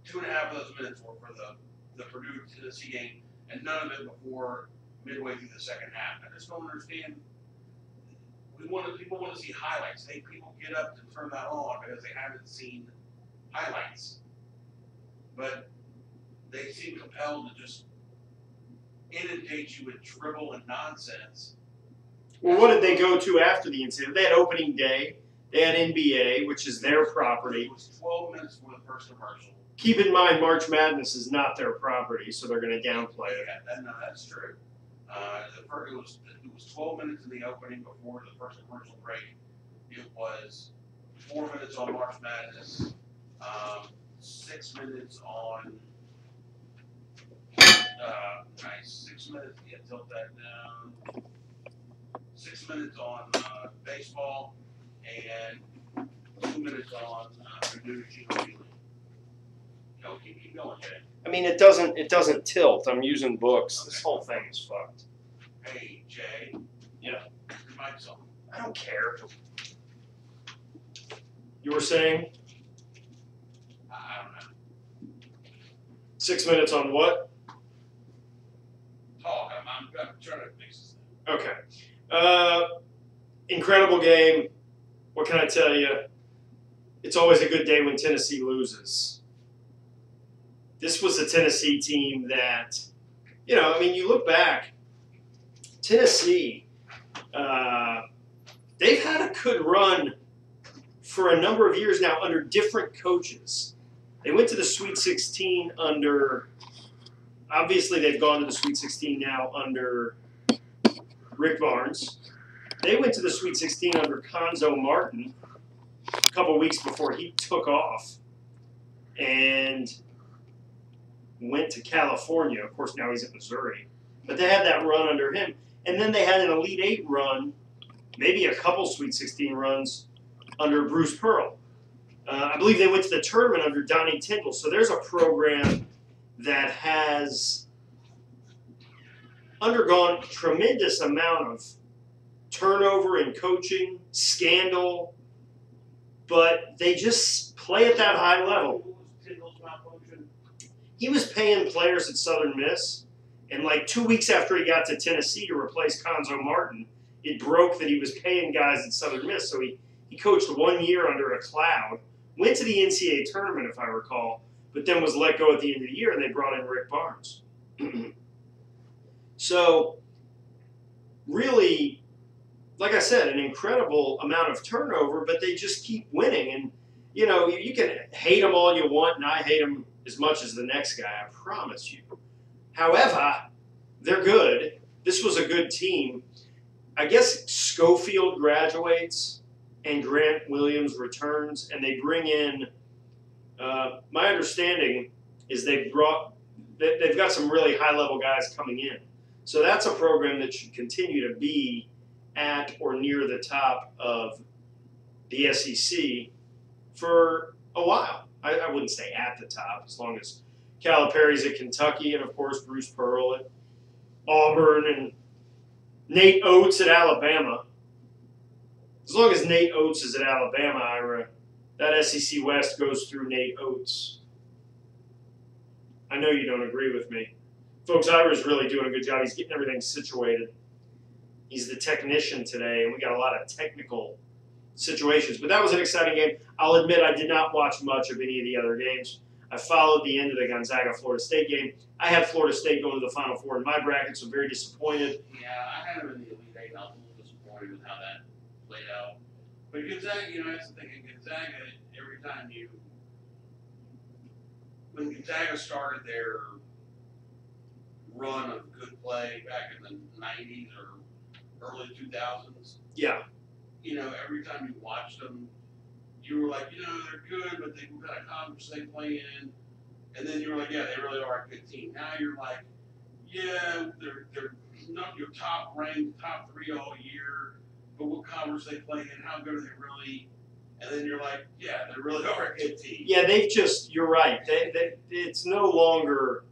2.5 of those minutes were for the Purdue Tennessee game, and none of it before midway through the second half. I just don't understand. People want to see highlights. People get up to turn that on because they haven't seen highlights, but they seem compelled to just inundate you with dribble and nonsense. Well, what did they go to after the incident? They had opening day. They had NBA, which is their property. It was 12 minutes for the first commercial. Keep in mind, March Madness is not their property, so they're going to downplay it. Yeah, no, that's true. It was 12 minutes in the opening before the first commercial break. It was 4 minutes on March Madness, 6 minutes on. Nice. 6 minutes. Yeah, tilt that down. 6 minutes on baseball and 2 minutes on Purdue Gino Healy. Keep going, Jay. I mean, it doesn't tilt. I'm using books. Okay. This whole thing is fucked. Hey, Jay. Yeah. Your mic's on. I don't care. You were saying I don't know. 6 minutes on what? Talk. I'm trying to fix this thing. Okay. Incredible game. What can I tell you? It's always a good day when Tennessee loses. This was a Tennessee team that, you look back, Tennessee, they've had a good run for a number of years now under different coaches. They went to the Sweet 16 under, obviously they've gone to the Sweet 16 now under Rick Barnes. They went to the Sweet 16 under Cuonzo Martin a couple weeks before he took off and went to California. Of course, now he's at Missouri. But they had that run under him. And then they had an Elite Eight run, maybe a couple Sweet 16 runs under Bruce Pearl. I believe they went to the tournament under Donnie Tyndall. So there's a program that has undergone a tremendous amount of turnover in coaching, scandal, but they just play at that high level. He was paying players at Southern Miss, and like 2 weeks after he got to Tennessee to replace Cuonzo Martin, it broke that he was paying guys at Southern Miss. So he coached 1 year under a cloud, went to the NCAA tournament, if I recall, but then was let go at the end of the year, and they brought in Rick Barnes. So really, like I said, an incredible amount of turnover, but they just keep winning. And, you can hate them all you want, and I hate them as much as the next guy, I promise you. However, they're good. This was a good team. I guess Schofield graduates and Grant Williams returns, and they bring in, my understanding is they've got some really high-level guys coming in. So that's a program that should continue to be at or near the top of the SEC for a while. I wouldn't say at the top, as long as Calipari's at Kentucky, and of course Bruce Pearl at Auburn, and Nate Oates at Alabama. As long as Nate Oates is at Alabama, Ira, that SEC West goes through Nate Oates. I know you don't agree with me. Folks, Ira's really doing a good job. He's getting everything situated. He's the technician today, and we got a lot of technical situations. But that was an exciting game. I'll admit I did not watch much of any of the other games. I followed the end of the Gonzaga-Florida State game. I had Florida State going to the Final Four in my bracket, so very disappointed. Yeah, I had them in the Elite Eight, and I was a little disappointed with how that played out. But Gonzaga, that's the thing. In Gonzaga, every time when Gonzaga started their run of good play back in the 90s or early 2000s, yeah, every time you watched them, you were like, they're good, but what kind of conference they play in? And then you were like, yeah, they really are a good team. Now you're like, yeah, they're not your top ranked, top 3 all year, but what conference they play in? How good are they really? And then you're like, yeah, they really are a good team. Yeah, you're right. It's no longer.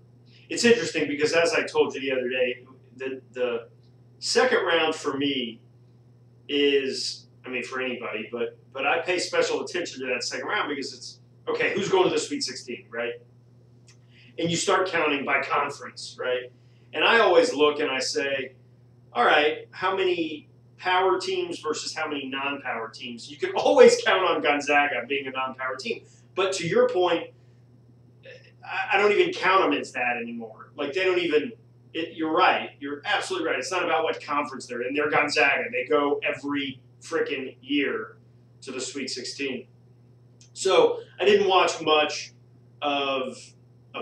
It's interesting because, as I told you the other day, the second round for me is, for anybody, but I pay special attention to that second round because okay, who's going to the Sweet 16, right? And you start counting by conference, right? And I always look and I say, all right, how many power teams versus how many non-power teams? You can always count on Gonzaga being a non-power team. But to your point, I don't even count them as that anymore. Like, they don't even, you're right. You're absolutely right. It's not about what conference they're in. They're Gonzaga. They go every freaking year to the Sweet 16. So I didn't watch much of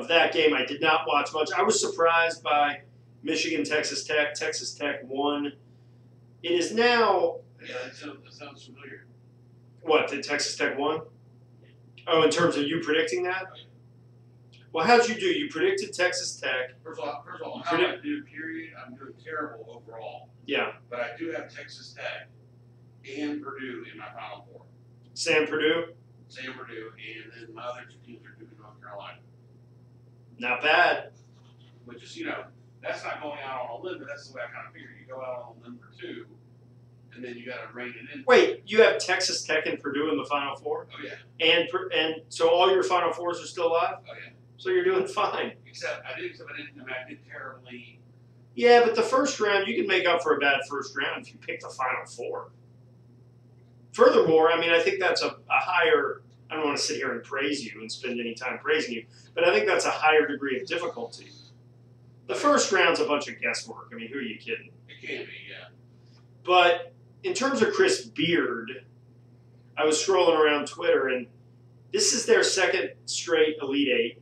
that game. I did not watch much. I was surprised by Michigan, Texas Tech. Texas Tech won. It is now. Yeah, that sounds familiar. What, did Texas Tech won? Oh, in terms of you predicting that? Well, how'd you do? You predicted Texas Tech. First of all, how I do, period, I'm doing terrible overall. Yeah. But I do have Texas Tech and Purdue in my Final Four. Sam Purdue? Sam Purdue, and then my other two teams are Duke and North Carolina. Not bad. Which is, you know, that's not going out on a limb, but that's the way I kind of figure. You go out on a limb for two, and then you got to rein it in. Wait, you have Texas Tech and Purdue in the Final Four? Oh, yeah. And so all your Final Fours are still alive? Oh, yeah. So you're doing fine. Except I did terribly. Yeah, but the first round, you can make up for a bad first round if you pick the Final Four. Furthermore, I mean, I think that's a higher, I don't want to sit here and praise you and spend any time praising you, but I think that's a higher degree of difficulty. The first round's a bunch of guesswork. I mean, who are you kidding? It can be, yeah. But in terms of Chris Beard, I was scrolling around Twitter, and this is their second straight Elite Eight.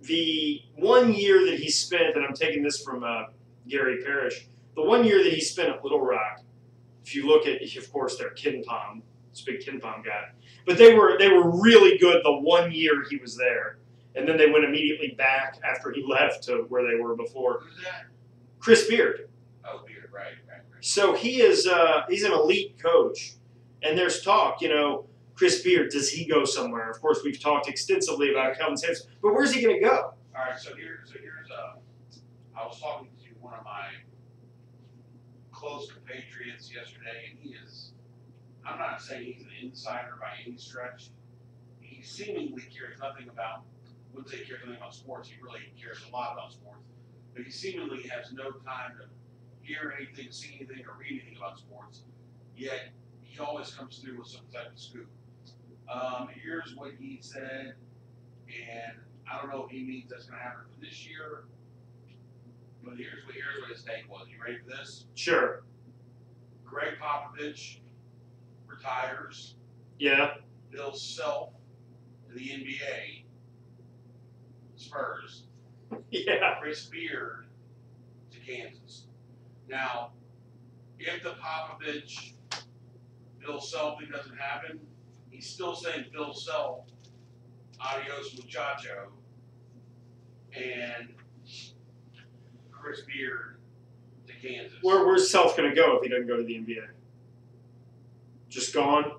The 1 year that he spent, and I'm taking this from Gary Parrish, the 1 year that he spent at Little Rock, if you look at, of course, their KenPom, it's a big KenPom guy, but they were really good the 1 year he was there, and then they went immediately back after he left to where they were before. Who's that? Chris Beard. Oh, Beard, right. So he's an elite coach, and there's talk, you know, Chris Beard, does he go somewhere? Of course, we've talked extensively about Kelvin Sampson, but where's he going to go? All right, so here's I was talking to one of my close compatriots yesterday, and he is, I'm not saying he's an insider by any stretch. He seemingly cares nothing about, wouldn't say he cares nothing about sports, he really cares a lot about sports, but he seemingly has no time to hear anything, see anything, or read anything about sports, yet he always comes through with some type of scoop. Here's what he said, and I don't know if he means that's going to happen for this year, but here's what his take was. You ready for this? Sure. Greg Popovich retires. Yeah. Bill Self to the NBA. Spurs. Yeah. Chris Beard to Kansas. Now, if the Popovich Bill Self thing doesn't happen, he's still saying Bill Self, adios muchacho, and Chris Beard to Kansas. Where's Self going to go if he doesn't go to the NBA? Just gone?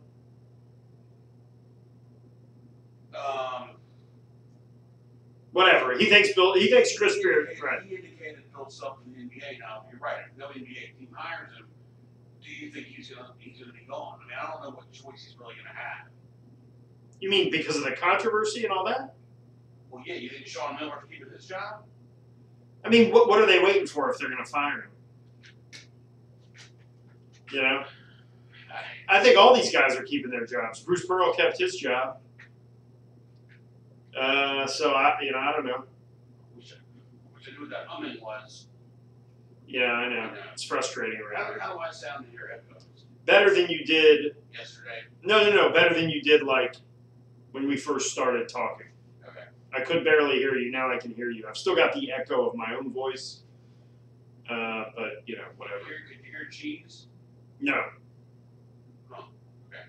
Whatever. He thinks Chris Beard. Right. He indicated Bill Self in the NBA. Now, you're right. If no NBA team hires him, do you think he's gonna be gone? I mean, I don't know what choice he's really gonna have. You mean because of the controversy and all that? Well, yeah. You think Sean Miller's keeping his job? I mean, what are they waiting for if they're going to fire him? You know, I think all these guys are keeping their jobs. Bruce Pearl kept his job. So I don't know. Wish I knew what that humming was. Yeah, I know. It's frustrating, right? How do I sound in your headphones? Better than you did. Yesterday. No. Better than you did, like when we first started talking. Okay. I could barely hear you. Now I can hear you. I've still got the echo of my own voice. But you know, whatever. Could you hear cheese? No. Oh, okay.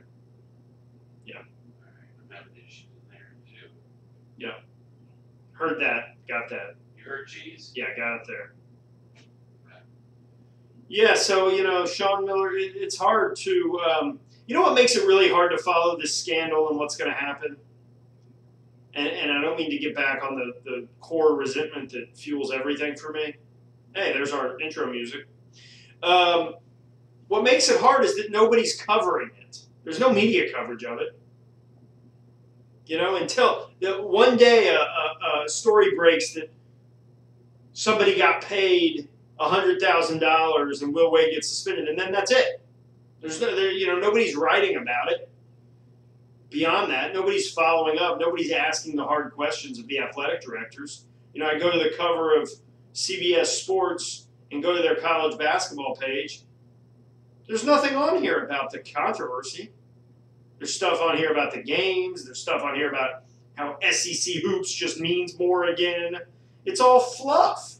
Yeah. All right. I'm having issues in there too. Yeah. Heard that. Got that. You heard cheese? Yeah, got it there. Okay. Yeah, so, you know, Sean Miller, it's hard to, you know what makes it really hard to follow this scandal and what's going to happen? And I don't mean to get back on the core resentment that fuels everything for me. Hey, there's our intro music. What makes it hard is that nobody's covering it. There's no media coverage of it. You know, until one day a story breaks that somebody got paid $100,000 and Will Wade gets suspended, and then that's it. There's no, nobody's writing about it. Beyond that, nobody's following up. Nobody's asking the hard questions of the athletic directors. I go to the cover of CBS Sports and go to their college basketball page. There's nothing on here about the controversy. There's stuff on here about the games. There's stuff on here about how SEC hoops just means more again. It's all fluff.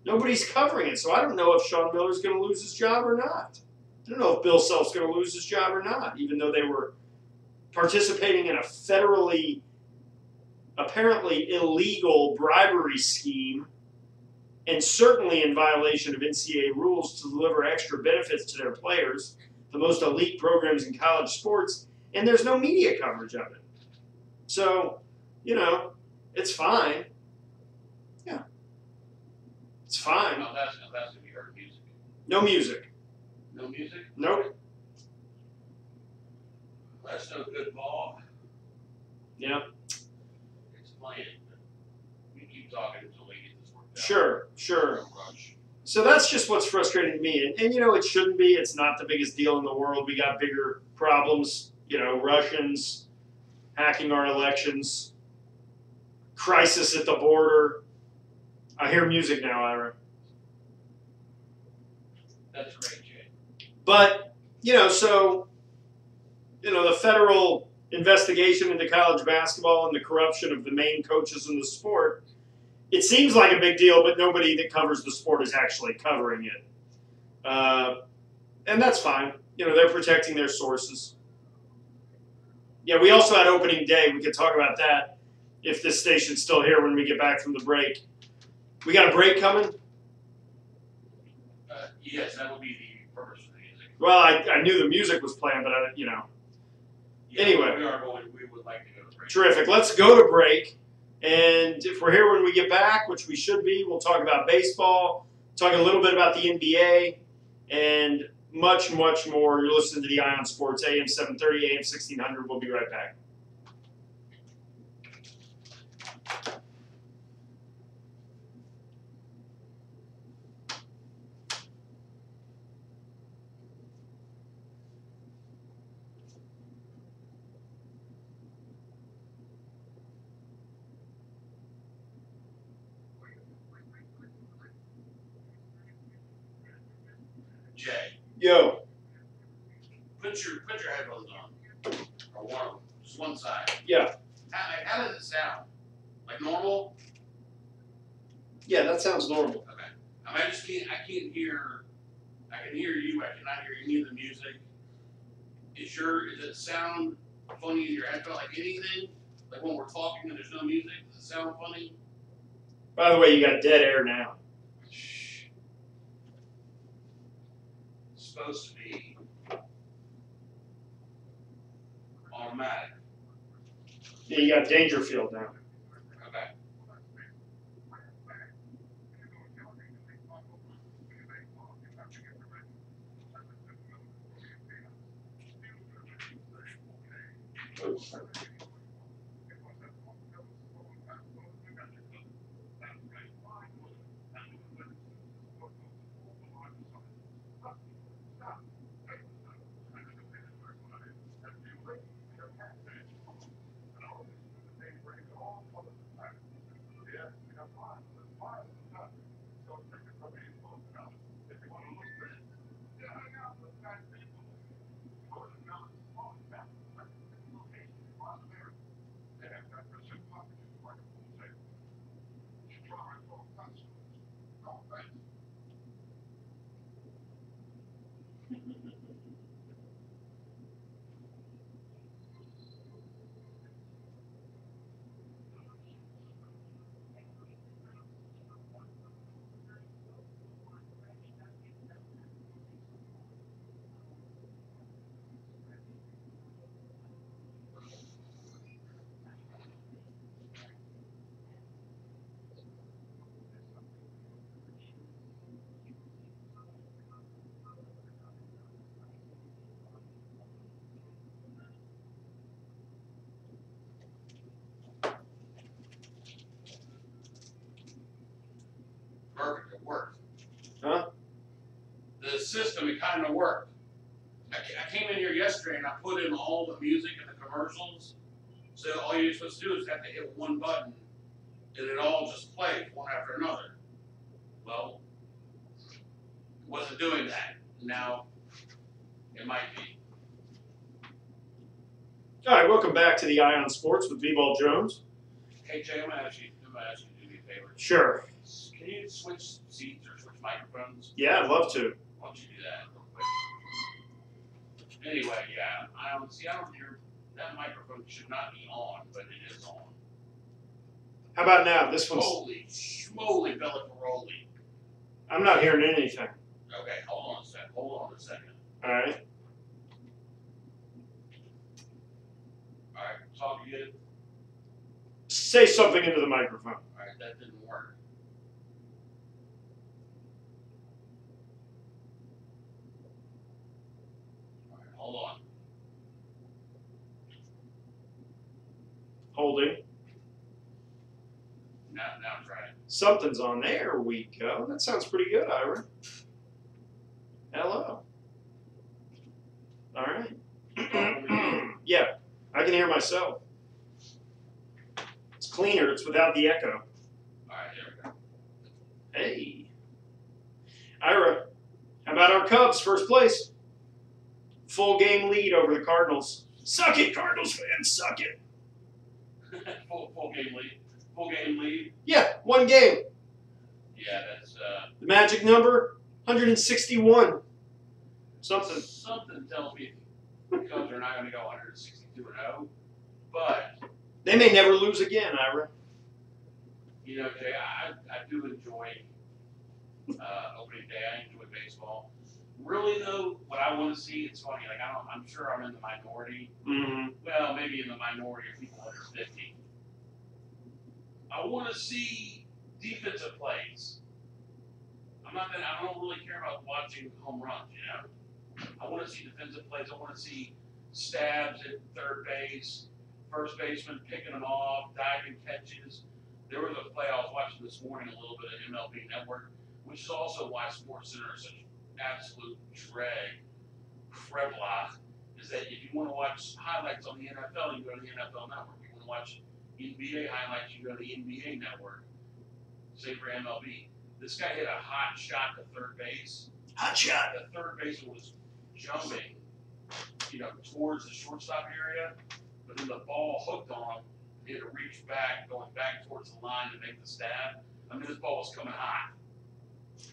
Nobody's covering it. So I don't know if Sean Miller's going to lose his job or not. I don't know if Bill Self's going to lose his job or not, even though they were participating in a federally, apparently illegal bribery scheme, and certainly in violation of NCAA rules to deliver extra benefits to their players, the most elite programs in college sports, and there's no media coverage of it. So, it's fine. Yeah. It's fine. No, that's if you heard music. No music. No music? Nope. That's no good ball. Yeah. It's playing. We keep talking until we get this worked out. Sure. No rush. So that's just what's frustrating to me. And it shouldn't be. It's not the biggest deal in the world. We got bigger problems. Russians hacking our elections, crisis at the border. I hear music now, Ira. That's great, Jay. But, the federal investigation into college basketball and the corruption of the main coaches in the sport, it seems like a big deal, but nobody that covers the sport is actually covering it. And that's fine. They're protecting their sources. Yeah, we also had opening day. We could talk about that if this station's still here when we get back from the break. We got a break coming? Yes, that would be the purpose of the music. Well, I knew the music was playing, but Yeah, Anyway. We would like to go to break. Terrific. Let's go to break. And if we're here when we get back, which we should be, we'll talk about baseball, talk a little bit about the NBA, and much, much more. You're listening to the Ion Sports, AM 730, AM 1600. We'll be right back. Jay, Yo. put your headphones on, or one of them, just one side. Yeah. How does it sound? Like normal? Yeah, that sounds normal. Okay. I can't hear. I can hear you. I cannot hear any of the music. Does it sound funny in your headphone? Like anything? Like when we're talking and there's no music, does it sound funny? By the way, you got dead air now. It's supposed to be automatic. Yeah, you got Dangerfield now. Okay. Perfect. It worked. Huh? The system, it kind of worked. I came in here yesterday and I put in all the music and the commercials. So all you're supposed to do is have to hit one button and it all just plays one after another. Well, it wasn't doing that. Now, it might be. All right, welcome back to the Ion Sports with B-Ball Jones. Hey, Jay, I'm gonna ask you to do me a favor. Sure. Can you switch seats or switch microphones? Yeah, I'd love to. Why don't you do that real quick? Anyway, yeah, I don't hear that microphone should not be on, but it is on. How about now? This one's. Holy schmoly, Bellicaroli. I'm not hearing anything. Okay, hold on a second. All right. All right, talk again. Say something into the microphone. All right, that didn't work. All right, hold on. Holding. Now try it. Something's on. There we go. That sounds pretty good, Ira. Hello. All right. Yeah, I can hear myself. It's cleaner. It's without the echo. All right, there we go. Hey. Ira, how about our Cubs? First place. Full game lead over the Cardinals. Suck it, Cardinals fans. Suck it. full game lead. Full game lead. Yeah, one game. Yeah, that's The magic number, 161. Something. Something tells me the Cubs are not going to go 162-0, but They may never lose again, Ira. you know, Jay, I do enjoy opening day. I enjoy baseball. Really though, what I want to see, it's funny. Like I'm sure I'm in the minority. Mm-hmm. Well, maybe in the minority of people under 50. I want to see defensive plays. I don't really care about watching home runs, you know. I want to see defensive plays. I want to see stabs at third base, first baseman picking them off, diving catches. There was a play I was watching this morning, a little bit of MLB Network, which is also why SportsCenter is such an absolute drag. Krebloch is that if you want to watch highlights on the NFL, you go to the NFL Network. If you want to watch NBA highlights, you go to the NBA Network. Same for MLB. This guy hit a hot shot to third base. Hot shot. The third baseman was jumping, you know, towards the shortstop area, but then the ball hooked on him. He had to reach back, going back towards the line to make the stab. I mean, this ball was coming hot,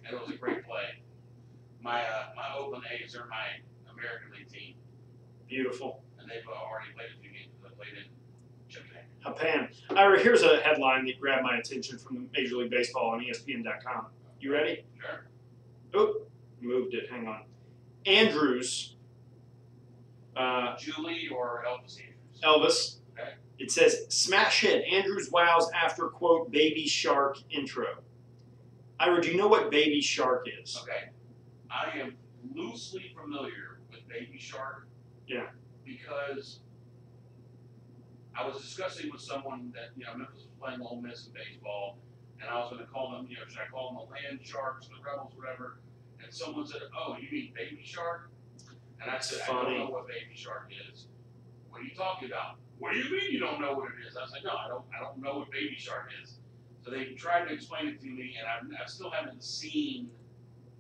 and it was a great play. My Oakland A's are my American League team, Beautiful. and they've already played a few games. They played in Japan. Japan. Ira, here's a headline that grabbed my attention from Major League Baseball on ESPN.com. You ready? Sure. Oh, moved it. Hang on. Andrews. Julie or Elvis Andrews? Elvis. Okay. It says, smash hit. Andrews wows after, quote, Baby Shark intro. Ira, do you know what Baby Shark is? Okay. I am loosely familiar with Baby Shark. Yeah. Because I was discussing with someone that, you know, Memphis was playing Ole Miss in baseball, and I was going to call them, you know, should I call them the Land Sharks, the Rebels, whatever? And someone said, oh, you mean Baby Shark? And I said, Funny. I don't know what Baby Shark is. What are you talking about? What do you mean you don't know what it is? I was like, no, I don't know what Baby Shark is. So they tried to explain it to me, and I still haven't seen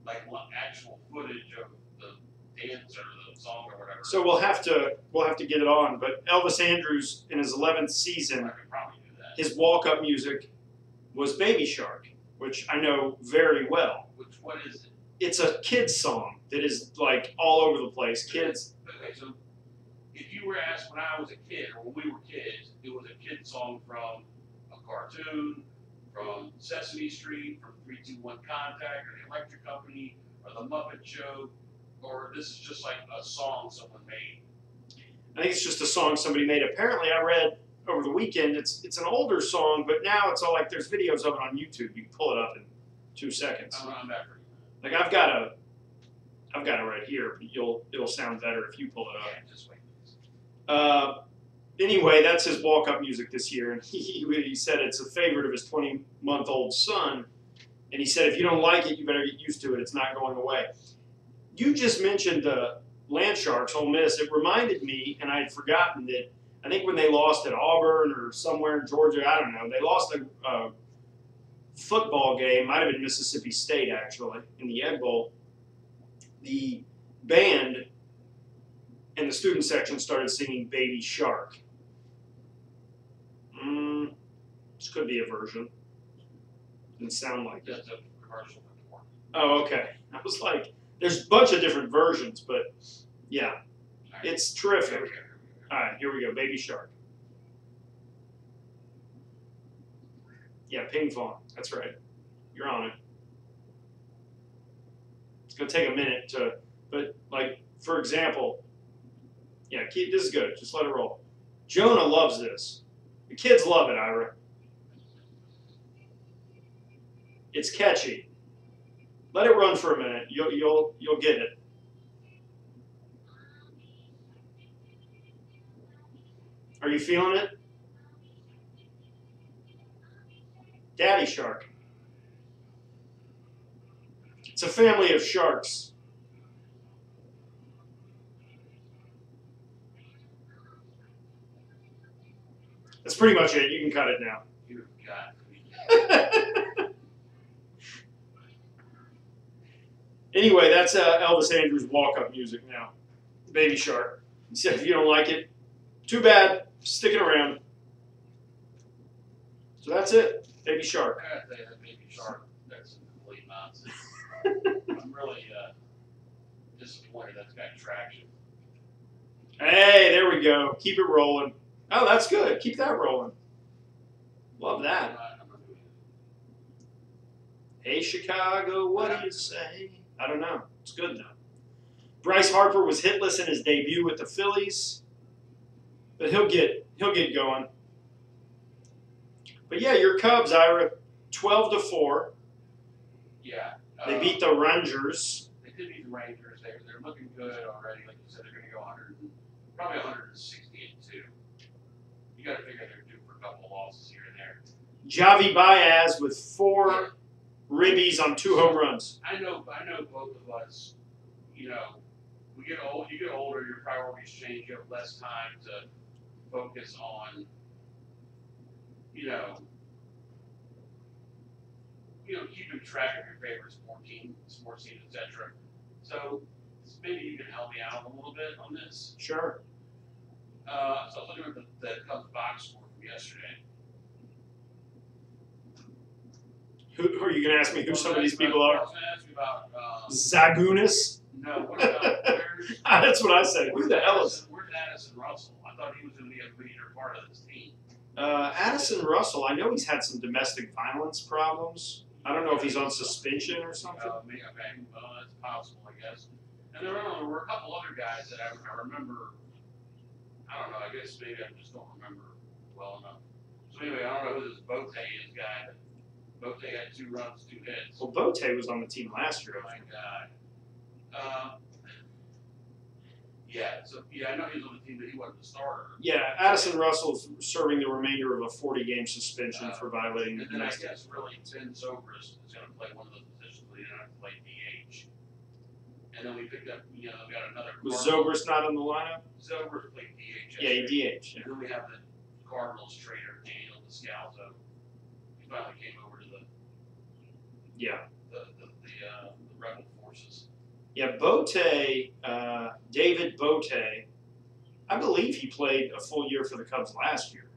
like actual footage of the dance or the song or whatever. So we'll have to get it on. But Elvis Andrews, in his 11th I season, could probably do that. his walk-up music was Baby Shark, which I know very well. What is it? It's a kid's song that is like all over the place. Kids. Okay, so if you were asked when I was a kid or when we were kids, it was a kid song from a cartoon, from Sesame Street, from 3-2-1 Contact, or the Electric Company, or the Muppet Show, or this is just like a song someone made. I think it's just a song somebody made. Apparently, I read over the weekend it's an older song, but now it's all like there's videos of it on YouTube. You can pull it up in 2 seconds. I'm not pretty. Like I've got it right here. But it'll sound better if you pull it up. Yeah, just wait. Anyway, that's his walk-up music this year, and he said it's a favorite of his 20-month-old son, And he said, if you don't like it, you better get used to it. It's not going away. You just mentioned the Land Sharks, Ole Miss. It reminded me, and I had forgotten that I think when they lost at Auburn or somewhere in Georgia, I don't know, they lost a football game, might have been Mississippi State actually, in the Egg Bowl. The band and the student section started singing Baby Shark. This could be a version. Didn't sound like that. Just a commercial before. Oh, okay. I was like, there's a bunch of different versions, but yeah, it's terrific. All right, here we go. Baby Shark. Yeah, Ping Fong. That's right. You're on it. It's going to take a minute to, but like, for example, yeah, this is good. Just let it roll. Jonah loves this. The kids love it, Ira. It's catchy. Let it run for a minute. You'll get it. Are you feeling it? Daddy Shark. It's a family of sharks. That's pretty much it. You can cut it now. You've got me. Anyway, that's Elvis Andrews' walk-up music now. Baby Shark. He said, if you don't like it, too bad. Stick it around. So that's it. Baby Shark. I gotta tell you, that Baby Shark, that's some complete nonsense. I'm really disappointed that's got traction. Hey, there we go. Keep it rolling. Oh, that's good. Keep that rolling. Love that. I'm not doing it. Hey, Chicago, what do you say? I don't know. It's good, though. Bryce Harper was hitless in his debut with the Phillies, but he'll get going. But yeah, your Cubs, Ira, 12-4. Yeah. They beat the Rangers. They did beat the Rangers. They're looking good already. Like you said, they're going to go probably 162. You got to figure they're due for a couple of losses here and there. Javi Baez with 4 ribbies on 2 home runs. I know both of us, you know, you get older, your priorities change, you have less time to focus on, you know, keeping track of your favorite sports teams, etc. So maybe you can help me out a little bit on this. Sure. So I was looking at the Cubs box score from yesterday. Who are you going to ask me who some of these people are? I was going to ask you about Zagunis? no. What about That's what I said. Who the hell is? Where's Addison Russell? I thought he was going to be a major part of this team. Addison Russell, I know he's had some domestic violence problems. I don't know if he's on suspension or something. Okay, that's possible, I guess. And there were a couple other guys that I remember. I don't know. I guess maybe I just don't remember well enough. So anyway, I don't know who this Bote is guy. But Bote had 2 runs, 2 hits. Well, Bote was on the team last year. Oh my God. Yeah. So I know he was on the team, but he wasn't the starter. Yeah, Addison Russell's serving the remainder of a 40-game suspension for violating the And then I domestic. guess really Ben Zobrist is going to play one of those positions where he didn't have to play DH. And then we picked up, we got another. Was Zobrist not in the lineup? Zobrist played DH. Yeah, he DH. Yeah. And then we have the Cardinals trader, Daniel Descalzo. He finally came over to the rebel forces. Yeah, Bote, David Bote, I believe he played a full year for the Cubs last year.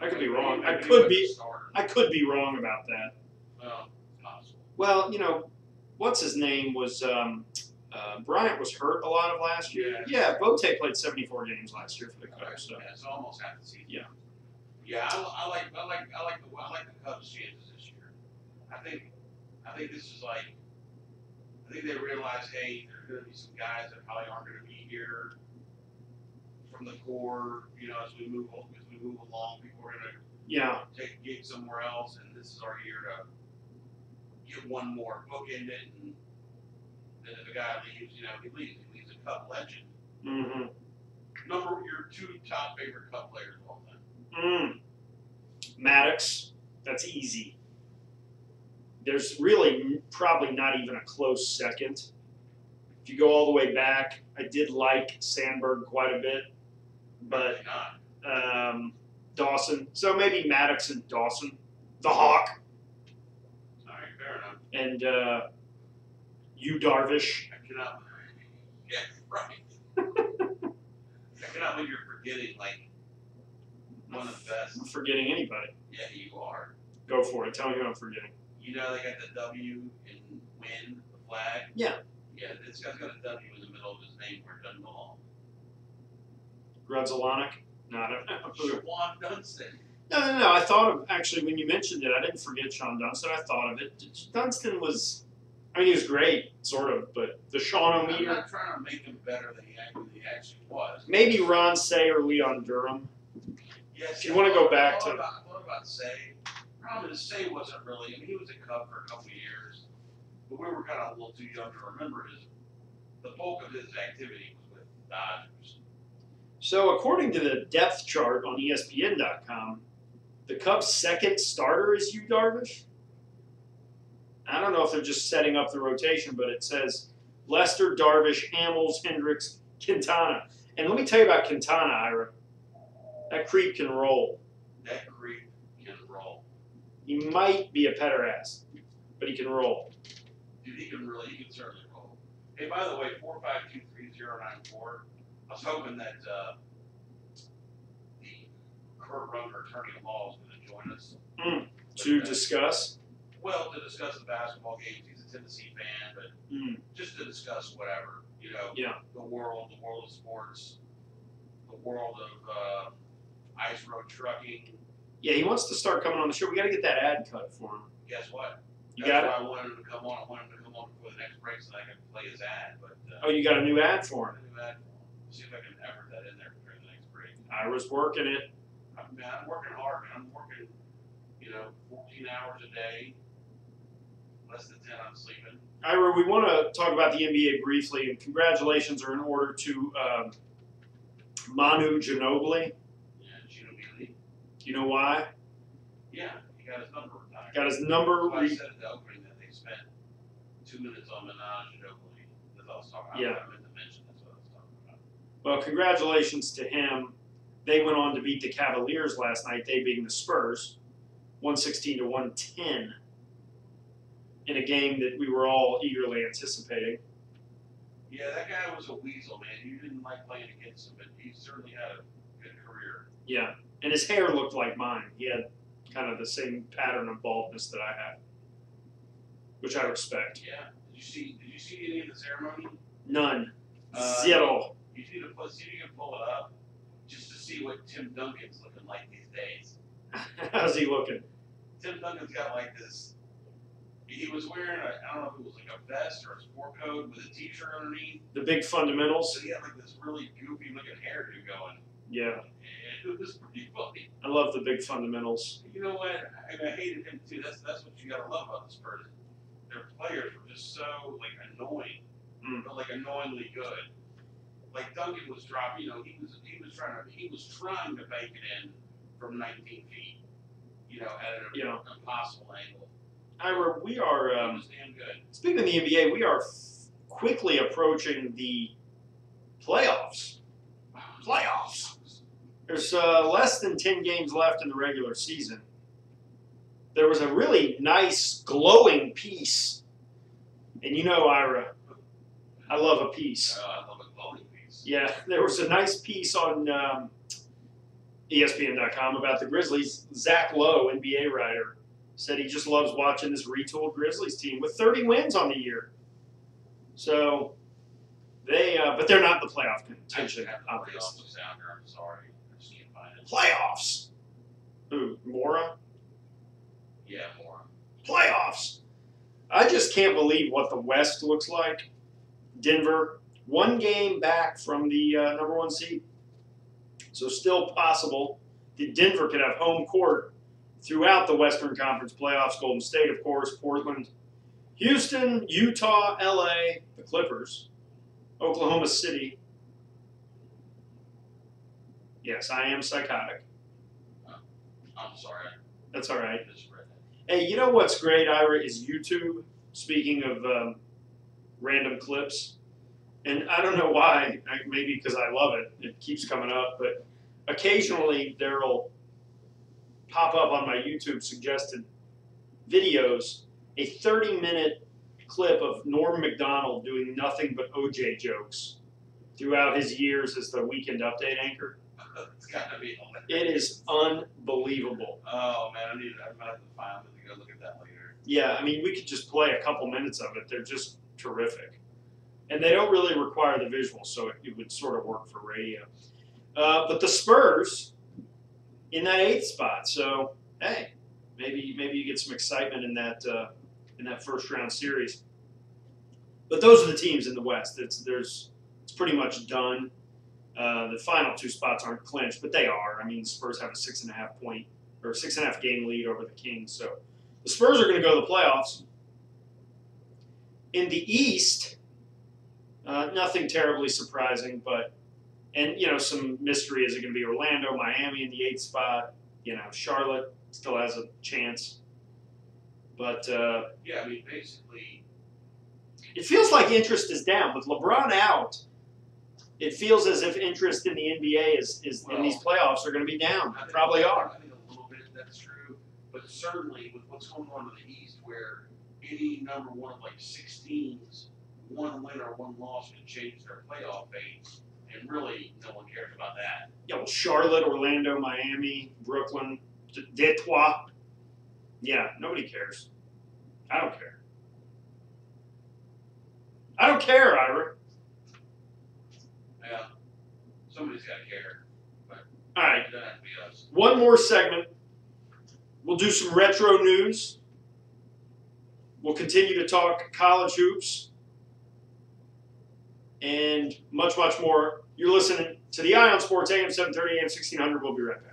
I could be wrong. I could be wrong about that. Well, it's possible. Well, what's his name was Bryant was hurt a lot of last year. Yeah, Bote played 74 games last year for the Cubs. So. Yeah, it's almost half the season. Yeah. Yeah, I like the Cubs' chances this year. I think this is like. I think they realize, hey, there's going to be some guys that probably aren't going to be here from the core. As we move along, people are going to take a gig somewhere else, and this is our year to get one more, bookend it, and then if a guy leaves, he leaves a Cub legend. Mm-hmm. Your 2 top favorite Cub players of all time. Maddox, that's easy. there's really probably not even a close second. If you go all the way back, I did like Sandberg quite a bit, but Dawson. So maybe Maddox and Dawson, the Hawk, All right, fair enough. and Yu Darvish. I cannot. Yeah, right. I cannot believe you're forgetting like one of the best. I'm not forgetting anybody. Yeah, you are. Go for it. Tell me who I'm forgetting. You know they got the W in win, the flag? Yeah. Yeah, this guy's got a W in the middle of his name where it doesn't belong. Grudzalonic? No, I don't know. Shawan Dunston. No. I thought of, actually, when you mentioned it, I didn't forget Sean Dunston. I thought of it. Dunston was, I mean, he was great, sort of, but the I'm Sean-o-meter. not trying to make him better than he actually was. Maybe Ron Say or Leon Durham. Yes, If you want to go back I to. thought about Say. Problem is, Say wasn't really, I mean, he was a Cub for a couple of years, but we were kind of a little too young to remember the bulk of his activity was with Dodgers. So, according to the depth chart on ESPN.com, the Cubs' second starter is Yu Darvish. I don't know if they're just setting up the rotation, but it says Lester, Darvish, Hamels, Hendricks, Quintana. And let me tell you about Quintana, Ira. That creep can roll. That creep can roll. He might be a pederast, but he can roll. Dude, he can certainly roll. Hey, by the way, 4523094. I was hoping that the Kurt Runner attorney at law was going to join us. To discuss? Well, to discuss the basketball games. He's a Tennessee fan, but just to discuss whatever, you know, the world of sports, the world of ice road trucking. Yeah, he wants to start coming on the show. We got to get that ad cut for him. Guess what? You got it? That's why I wanted him to come on. I wanted him to come on before the next break so that I could play his ad. But Oh, you got a new ad for him? a new ad for him. See if I can effort that in there during the next break. I was working it. I'm working hard, man. I'm working, 14 hours a day. Less than 10 I'm sleeping. Ira, we want to talk about the NBA briefly, and congratulations are in order to Manu Ginobili. Yeah, Ginobili. You know why? Yeah, he got his number retired. Got his number. I said at the opening that they spent 2 minutes on Manu Ginobili. That's what I was talking about. Yeah. I meant to mention that's what I was talking about. Well, congratulations to him. They went on to beat the Cavaliers last night, they beating the Spurs, 116 to 110, in a game that we were all eagerly anticipating. Yeah, that guy was a weasel, man. You didn't like playing against him, but he certainly had a good career. Yeah, and his hair looked like mine. He had kind of the same pattern of baldness that I have, which I respect. Yeah. Did you see any of the ceremony? None. Zero. You need to see if you can pull it up just to see what Tim Duncan's looking like these days. How's he looking? Tim Duncan's got like this. He was wearing I don't know if it was like a vest or a sport coat with a t-shirt underneath. The big fundamentals. So he had like this really goofy looking hairdo going. Yeah. And it was pretty funny. I love the big fundamentals. You know what? I hated him too. That's what you gotta love about this person. Their players were just so like annoying, but like annoyingly good. Like Duncan was dropping, he was trying to bank it in from 19 feet, at an impossible angle. Ira, we are. He was damn good. Speaking of the NBA, we are quickly approaching the playoffs. There's less than 10 games left in the regular season. There was a really nice, glowing piece. And Ira, I love a piece. I love a glowing piece. Yeah, there was a nice piece on ESPN.com about the Grizzlies. Zach Lowe, NBA writer, said he just loves watching this retooled Grizzlies team with 30 wins on the year. So but they're not in the playoff contention, obviously. I'm sorry. I just can't find it. Playoffs. Who? Mora? Yeah, Mora. Playoffs. I just can't believe what the West looks like. Denver, 1 game back from the number 1 seed. So still possible that Denver could have home court throughout the Western Conference playoffs. Golden State, of course, Portland, Houston, Utah, LA, the Clippers, Oklahoma City. Yes, I am psychotic. I'm sorry. That's all right. I misread that. Hey, you know what's great, Ira, is YouTube. Speaking of random clips, and I don't know why. Maybe because I love it. It keeps coming up, but occasionally there'll pop up on my YouTube suggested videos a 30-minute clip of Norm Macdonald doing nothing but OJ jokes throughout his years as the Weekend Update anchor. It's gotta be hilarious. It is unbelievable. Oh man, I'm gonna have to find it to go look at that later. Yeah, I mean, we could just play a couple minutes of it. They're just terrific. And they don't really require the visual, so it would sort of work for radio. But the Spurs in that 8th spot, so hey, maybe you get some excitement in that first round series. But those are the teams in the West. It's pretty much done. The final 2 spots aren't clinched, but they are. I mean, the Spurs have a 6.5 point or 6.5 game lead over the Kings, so the Spurs are going to go to the playoffs. In the East, nothing terribly surprising, but some mystery. Is it going to be Orlando, Miami in the 8th spot? Charlotte still has a chance, but yeah, I mean, basically, it feels like interest is down with LeBron out. It feels as if interest in the NBA in these playoffs are going to be down. Probably are. I think a little bit that's true, but certainly with what's going on in the East, where any number one of like 6 teams, one win or one loss can change their playoff fate, and really no one cares about that. Yeah, well, Charlotte, Orlando, Miami, Brooklyn, Detroit. Yeah, nobody cares. I don't care. I don't care, Ira. Yeah, somebody's got to care. But all right, it doesn't have to be us. One more segment. We'll do some retro news. We'll continue to talk college hoops and much, much more. You're listening to the Eye on Sports, AM 730, AM 1600. We'll be right back.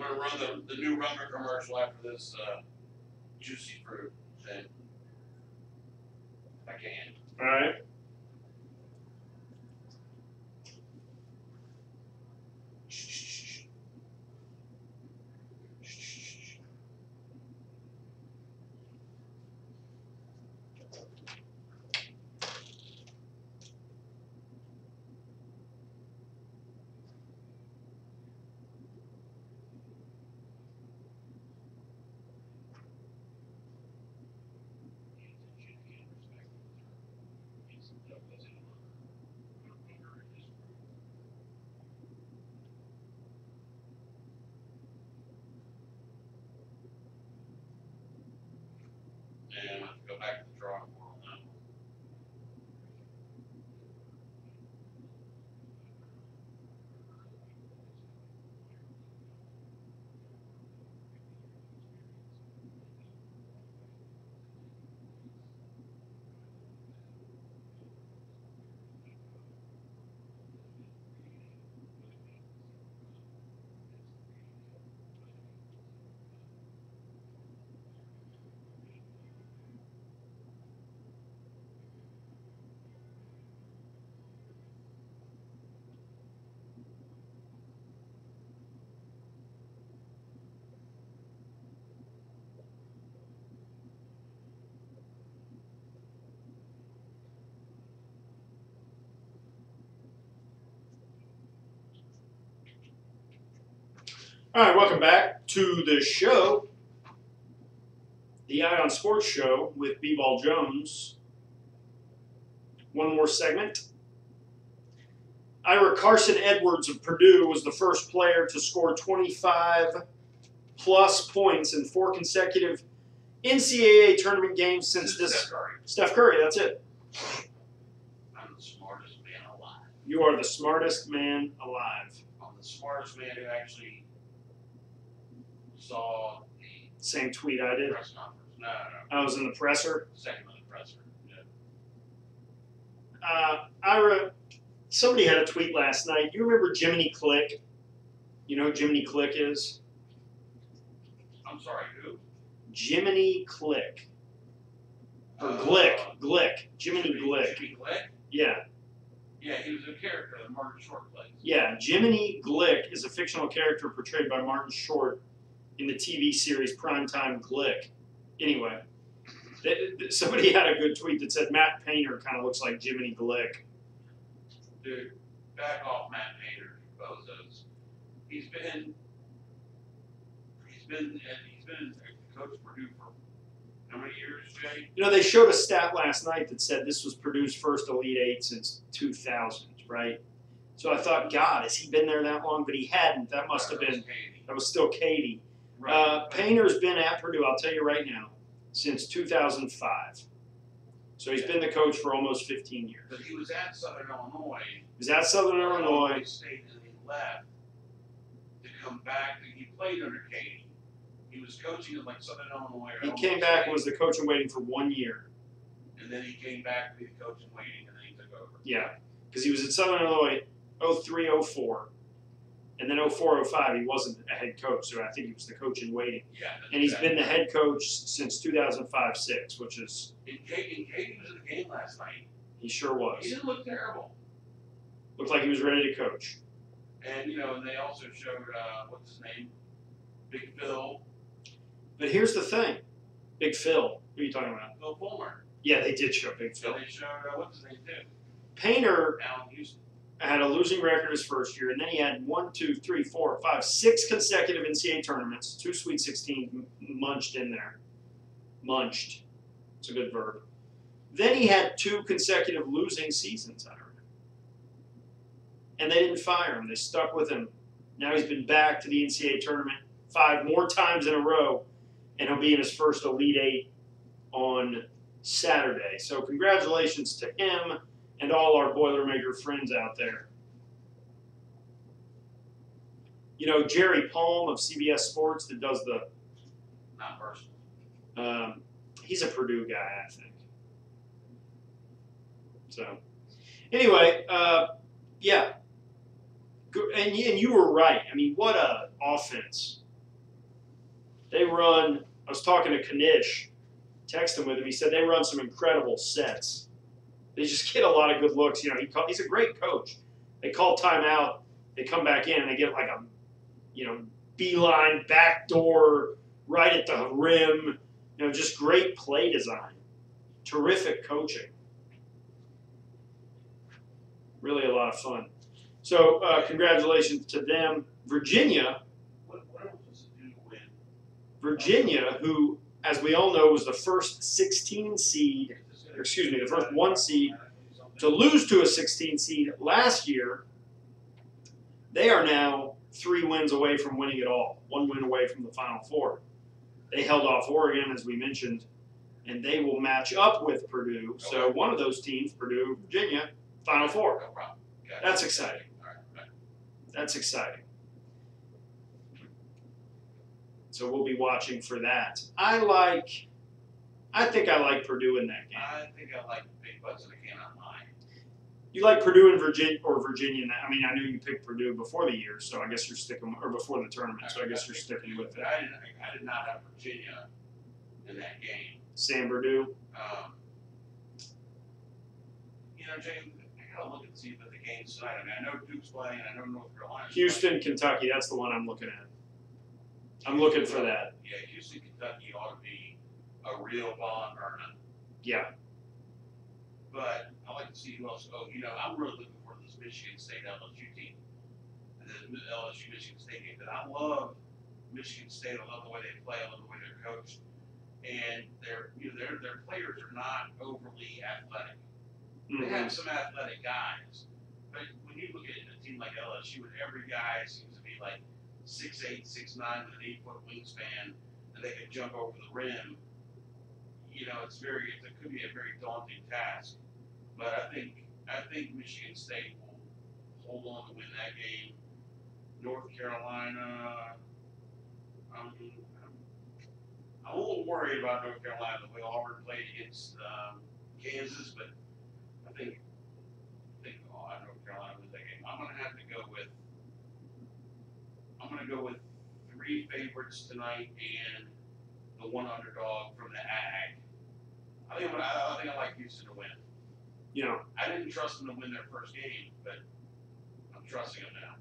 I'm going to run the new Rummer commercial after this juicy fruit thing. If I can. All right. And I have to go back to the drawing board on that one. All right, welcome back to the show, the Eye on Sports Show with B-Ball Jones. One more segment. Ira Carson Edwards of Purdue was the first player to score 25-plus points in 4 consecutive NCAA tournament games since this. Steph Curry. Steph Curry, that's it. I'm the smartest man alive. You are the smartest man alive. I'm the smartest man who actually saw the Same tweet I did. press conference. No. I was in the presser. Second on the presser. Yeah. Ira, somebody had a tweet last night. You remember Jiminy Click? You know who Jiminy Click is? I'm sorry, who? Jiminy Click. Or Glick. Jiminy Glick. Jimmy Glick? Yeah. Yeah, he was a character that Martin Short plays. Yeah, Jiminy Glick is a fictional character portrayed by Martin Short in the TV series Primetime Glick. Anyway, somebody had a good tweet that said Matt Painter kind of looks like Jiminy Glick. Dude, back off Matt Painter, bozos. He's been coach Purdue for how many years, Jay? You know, they showed a stat last night that said this was Purdue's first Elite Eight since 2000, right? So I thought, God, has he been there that long? But he hadn't. That must have been. That was still Katie. Right. Painter's been at Purdue, I'll tell you right now, since 2005. So he's been the coach for almost 15 years. But he was at Southern Illinois. He was at Southern Illinois. State, and he left to come back. He played under Katie. He was coaching at like Southern Illinois. He came back and was the coach in waiting for 1 year. And then he came back to be the coach in waiting, and then he took over. Yeah, because he was at Southern Illinois 03, 04. And then 04, 05, he wasn't a head coach, so I think he was the coach in waiting. Yeah. And he's been the head coach since 2005-06, which is... And Katie was in the game last night. He sure was. He didn't look terrible. Looked like he was ready to coach. And, and they also showed, what's his name? Big Phil. But here's the thing. Big Phil. Who are you talking about? Phil Fulmer. Yeah, they did show Big Phil. And they showed, what's his name, too? Painter Allen Houston. had a losing record his first year, and then he had 6 consecutive NCAA tournaments, 2 Sweet 16 munched in there. Munched. It's a good verb. Then he had 2 consecutive losing seasons, I remember. And they didn't fire him. They stuck with him. Now he's been back to the NCAA tournament 5 more times in a row, and he'll be in his first Elite Eight on Saturday. So congratulations to him and all our Boilermaker friends out there. You know, Jerry Palm of CBS Sports that does the... Not personal. He's a Purdue guy, I think. So, anyway, yeah. And you were right. I mean, what a offense. They run... I was talking to Kanish, texting with him. He said they run some incredible sets. They just get a lot of good looks. He's a great coach. They call timeout. They come back in and they get like a, beeline, backdoor, right at the rim. Just great play design. Terrific coaching. Really a lot of fun. So congratulations to them. Virginia. What else does it do to win? Virginia, who, as we all know, was the first 16 seed. The first 1 seed to lose to a 16 seed last year. They are now 3 wins away from winning it all. 1 win away from the Final Four. They held off Oregon, as we mentioned, and they will match up with Purdue. So one of those teams, Purdue, Virginia, Final Four. No problem. Okay. That's exciting. All right. That's exciting. So we'll be watching for that. I think I like Purdue in that game. I think I like big butts in a can on mine. You like Purdue and Virginia, in that? I mean, I knew you picked Purdue before the year, so I guess you're sticking, or before the tournament, so I guess you're sticking with it. I did not have Virginia in that game. Sam Purdue. Jay, I gotta look and see if the game's tonight. I mean, I know Duke's playing, I know North Carolina's Houston, playing. Kentucky. That's the one I'm looking at. I'm looking for that. Yeah, Houston, Kentucky ought to be a real ball burner. Yeah. But I like to see who else. I'm really looking for this Michigan State LSU team. the LSU Michigan State game. But I love Michigan State. I love the way they play. I love the way they're coached, and their players are not overly athletic. They have some athletic guys, but when you look at a team like LSU, and every guy seems to be like 6'8", 6'9", with an 8-foot wingspan, and they can jump over the rim. It could be a very daunting task. But I think Michigan State will hold on to win that game. North Carolina, I'm a little worried about North Carolina, the way Auburn played against Kansas, but I think North Carolina wins that game. I'm gonna go with 3 favorites tonight and the 1 underdog from the Ag. I think I like Houston to win. I didn't trust them to win their first game, but I'm trusting them now.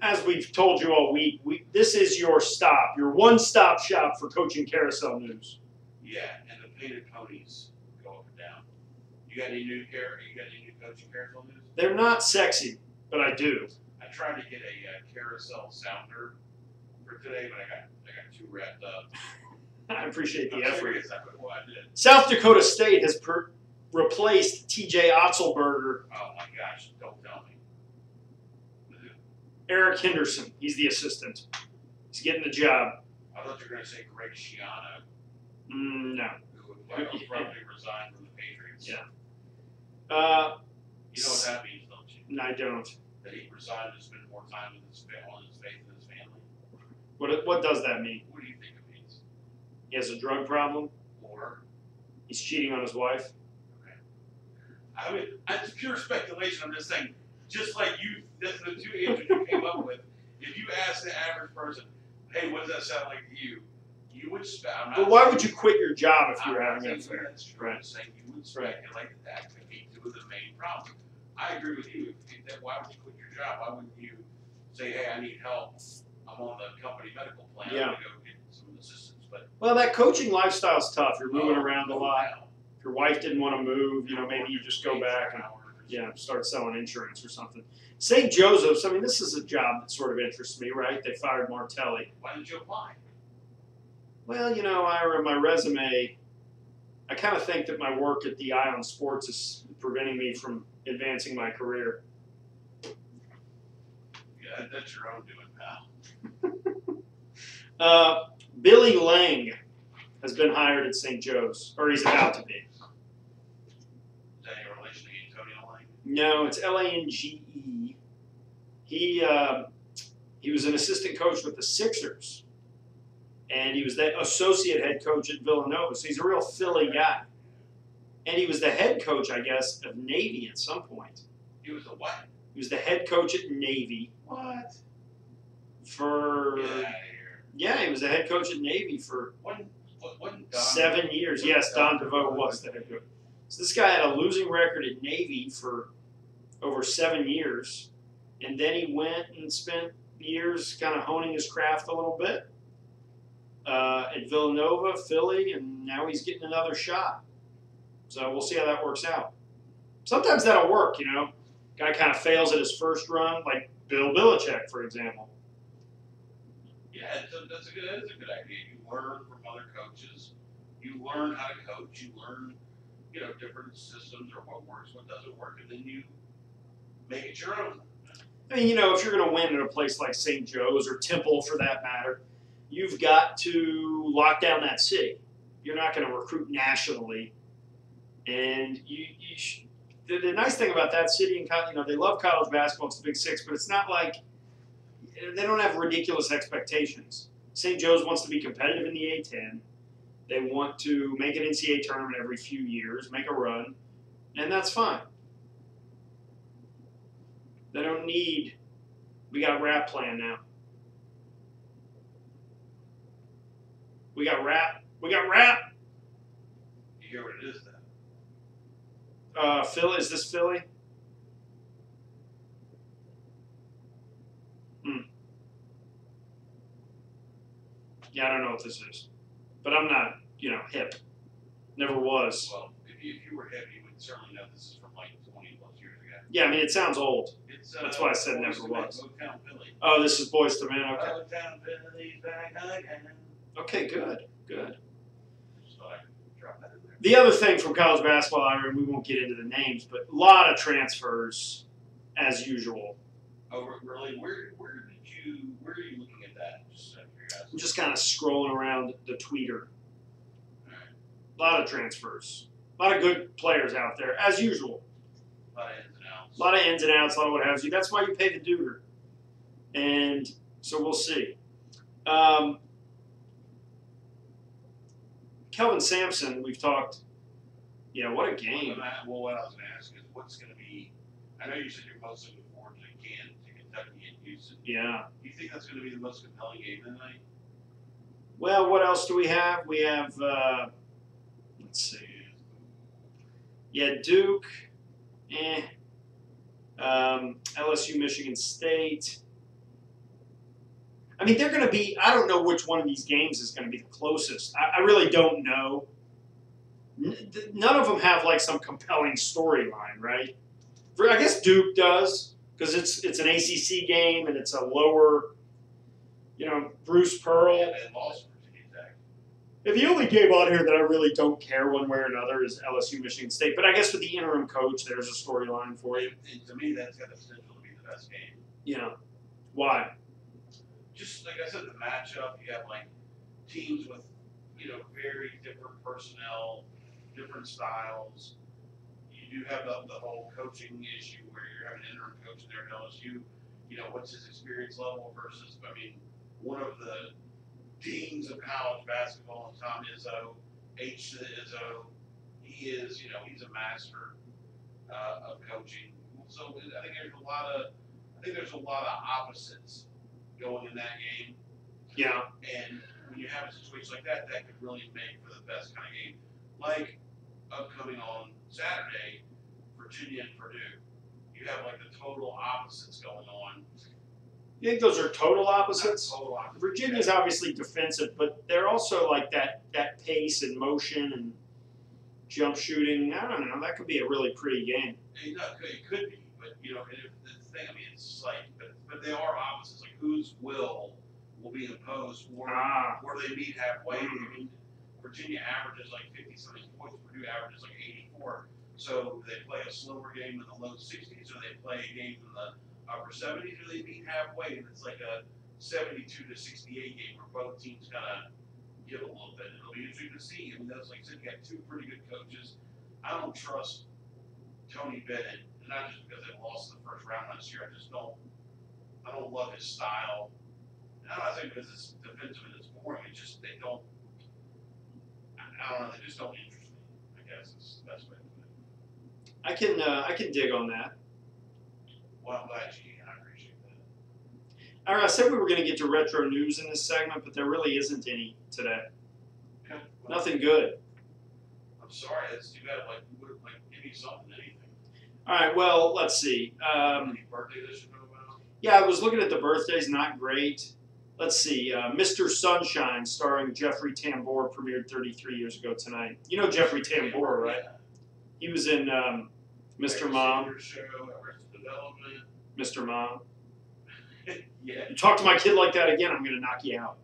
As we've told you all week, this is your one-stop shop for coaching carousel news. Yeah, and the painted ponies go up and down. You got any new coaching carousel news? They're not sexy, but I do. I tried to get a carousel sounder for today, but I got too wrapped up. I appreciate the effort. Serious, that's what I did. South Dakota State has replaced T.J. Otzelberger. Oh my gosh! Don't tell me. Eric Henderson, he's the assistant. He's getting the job. I thought you were going to say Greg Schiano. No. Who would probably resign from the Patriots. Yeah. You know what that means, don't you? No, I don't. That he resigned to spend more time with his faith and his family. What does that mean? What do you think it means? He has a drug problem? Or He's cheating on his wife? okay. I mean, it's pure speculation. I'm just saying, just like that's the 2 answers you came up with. If you ask the average person, hey, what does that sound like to you? You would But why would you quit your job if you were having an affair? affair? That's true. I'm saying you would speculate that could be 2 of the main problems. I agree with you. Why would you quit your job? Why wouldn't you say, hey, I need help. I'm on the company medical plan. I'm going to go get some assistance. Well, that coaching lifestyle's tough. You're moving around a lot. If your wife didn't want to move, maybe you just go back and start selling insurance or something. St. Joseph's, this is a job that sort of interests me, right? They fired Martelli. Why did you apply? Well, Ira, my resume, I kind of think that my work at the Eye on Sports is preventing me from advancing my career. Yeah, that's your own doing, pal. Billy Lang has been hired at St. Joe's, or he's about to be. Is that any relation to Antonio Lang? No, it's Lange. He was an assistant coach with the Sixers, and he was the associate head coach at Villanova, so he's a real Philly guy. And he was the head coach, I guess, of Navy at some point. He was the what? He was the head coach at Navy. What? For Get out of here. Yeah, he was the head coach at Navy for What 7 years. Yes, Don DeVoe was the head coach. So this guy had a losing record at Navy for over 7 years, and then he went and spent years kind of honing his craft a little bit at Villanova, Philly, and now he's getting another shot. So we'll see how that works out. Sometimes that'll work, Guy kind of fails at his first run, like Bill Belichick, for example. Yeah, that's a good idea. You learn from other coaches. You learn how to coach. You learn, different systems or what works, what doesn't work, and then you make it your own. If you're going to win at a place like St. Joe's or Temple, for that matter, you've got to lock down that city. You're not going to recruit nationally, and the nice thing about that city, and they love college basketball. It's the Big Six, but it's not like they don't have ridiculous expectations. St. Joe's wants to be competitive in the A-10. They want to make an NCAA tournament every few years, make a run, and that's fine. They don't need. We got rap playing now. We got rap. You hear what it is then? Philly, is this Philly? Yeah, I don't know what this is. But I'm not, hip. Never was. Well, if you were hip, you would certainly know this is from like 20 plus years ago. Yeah, I mean, it sounds old. It's, That's why I said Boyz never II Men, was. Motown Philly. Oh, this is Boys to Men. Okay. Motown Philly's back again. Okay, good. Good. Just thought I could drop that in there. The other thing from college basketball, I mean, we won't get into the names, but a lot of transfers, as usual. Oh, really? Where are you looking at that? Just out of curiosity. I'm just kind of scrolling around the tweeter. All right. A lot of transfers. A lot of good players out there, as usual. A lot of ins and outs. A lot of ins and outs, a lot of what have you. That's why you pay the duder. And so we'll see. Kelvin Sampson, we've talked. Yeah, what a game. Well, what I was going to ask is what's going to be. I know you said you're most looking forward to Kentucky and Houston. Yeah. Do you think that's going to be the most compelling game tonight? Well, what else do we have? We have, let's see. Yeah, Duke. LSU, Michigan State. I mean, they're going to be, I don't know which one of these games is going to be the closest. I really don't know. None of them have like some compelling storyline, right? I guess Duke does, because it's an ACC game and it's a lower, Bruce Pearl. Yeah, they lost Virginia Tech. And the only game on here that I really don't care one way or another is LSU, Michigan State. But I guess with the interim coach, there's a storyline for you. And to me, that's got the potential to be the best game. Yeah. Why? Just like I said, the matchup, you have like teams with, very different personnel, different styles. You do have the whole coaching issue where you're having an interim coach there at LSU. What's his experience level versus, one of the deans of college basketball, Tom Izzo, H to the Izzo. He is, he's a master of coaching. So I think there's a lot of opposites going in that game. Yeah. And when you have a situation like that, that could really make for the best kind of game. Like upcoming on Saturday, Virginia and Purdue. You have like the total opposites going on. You think those are total opposites? Not total opposites. Virginia's obviously defensive, but they're also like that pace and motion and jump shooting. I don't know. That could be a really pretty game. It could be, but the thing. It's like, but they are opposites. Like whose will be imposed, or they meet halfway. Virginia averages like 50-something points. Purdue averages like 84. So they play a slower game in the low 60s, or they play a game in the upper 70s, or they meet halfway, and it's like a 72-68 game where both teams kind of give a little bit. It'll be interesting to see. That's like I said, you got two pretty good coaches. I don't trust Tony Bennett, not just because they lost in the first round last year. I don't love his style. And I'm not saying because it's defensive and it's boring. It's just they don't. I don't know. They just don't interest me. I guess is the best way to put it. I can dig on that. Well, I'm glad you can. I appreciate that. All right, I said we were going to get to retro news in this segment, but there really isn't any today. Okay. Well, Nothing good. I'm sorry. That's too bad. Give me something, anything. All right, well, let's see. Any birthday that should know about? Yeah, I was looking at the birthdays, not great. Let's see. Mr. Sunshine, starring Jeffrey Tambor, premiered 33 years ago tonight. You know Jeffrey Tambor, right? Yeah. He was in Mr. Mom. Show, Arrested Development. Mr. Mom. Yeah. You talk to my kid like that again, I'm going to knock you out.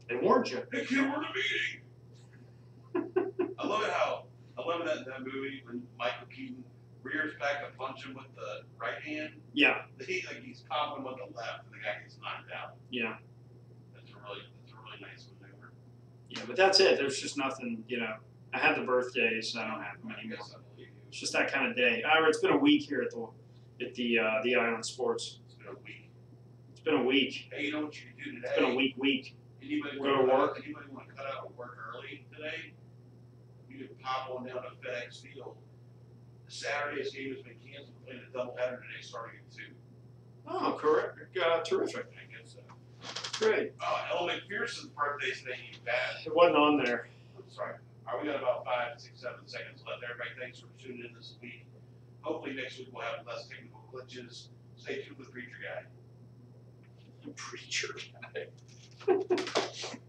They warned you. Hey kid, we're in a meeting. I love that movie when Michael Keaton rears back to punch him with the right hand. Yeah, He's popping him with the left, and the guy gets knocked out. yeah. That's a really nice maneuver. Yeah, but that's it. There's just nothing, I had the birthdays. I don't have them I anymore. guess I believe you. It's just that kind of day. Ira, it's been a week here at the Island Sports. It's been a week. It's been a week. Hey, you know what you can do today? It's been a week. Anybody Go to work. Anybody want to cut out of work early today? You can pop on down to FedEx Field. Saturday's game has been canceled. We're playing a doubleheader today, starting at 2. Oh, correct. Terrific. I guess so. Great. Ella McPherson's birthday today. You bad. It wasn't on there. I'm sorry. We got about 5, 6, 7 seconds left. Everybody, thanks for tuning in this week. Hopefully next week we'll have less technical glitches. Stay tuned with Preacher Guy. Preacher guy.